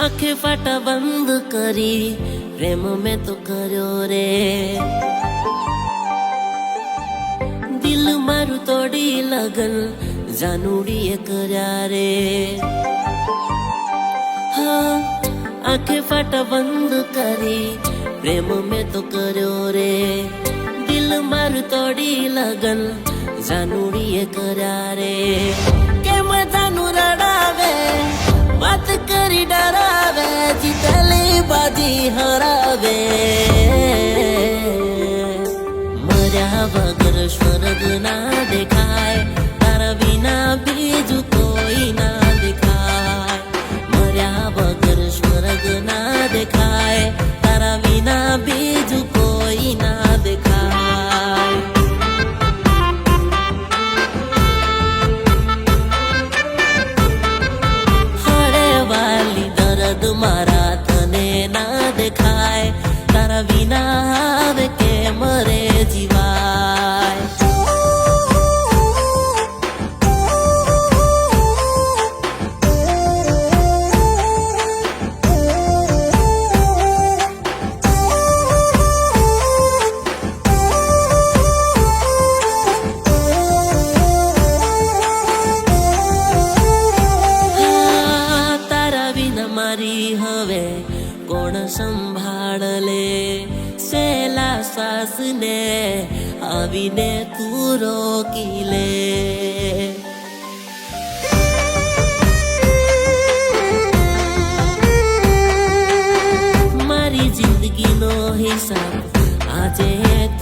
आंखें फाटा बंद करी प्रेम में तो कर्यो रे दिल मारू तोड़ी लगन जानूड़ीए कर्या रे हाँ आंखें फाटा बंद करी प्रेम में तो कर्यो रे दिल मारू तोड़ी लगन जानूड़ीए कर्या रे के मजानू रडावे बात करी डरावे जीतली बाजी हरावे मर्या वगर स्वर्ग ना देखाय तारा विना बीजू कोई ना देखाय मर्या वगर स्वर्ग ना देखाय तारा विना बीजू कोई ना देखाय दर्द मारा तने ना देखाय तारा विना आवे के मरे जीवाय मारी हवे कोण संभाळले सेला सासने आवीने तू रोकीले मारी जिंदगी नो हिसाब आजे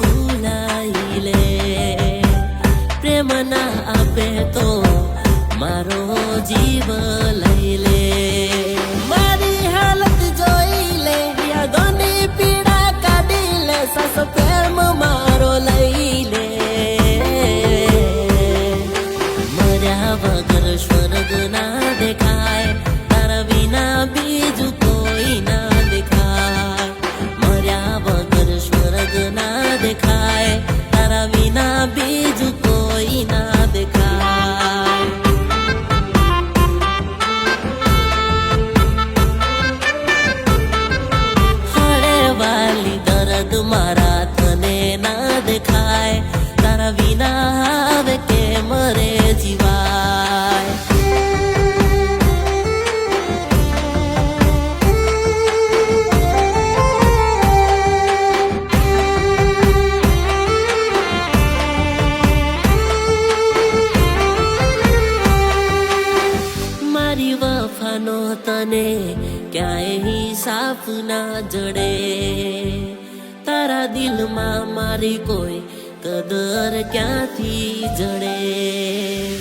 तू लाईले प्रेम ना आपे तो मारो जीव लईले सास प्रेम मारो लईले मर्या वगर स्वर्ग ना देखाय तारा विना बीजू कोई ना देखाय मर्या वगर स्वर्ग ना देखाय तारा विना बीजू कोई ना देखाय दर्द मारा तने ना देखाय तारा विना आवे के मरे जीवाय मारी वफानो तने क्याय हिसाब ना जड़े तारा दिल मा मारी कोई कदर क्या थी जड़े मारी वफानो तने क्याय हिसाब ना जड़े तारा दिल मा मारी कोई कदर क्या थी जड़े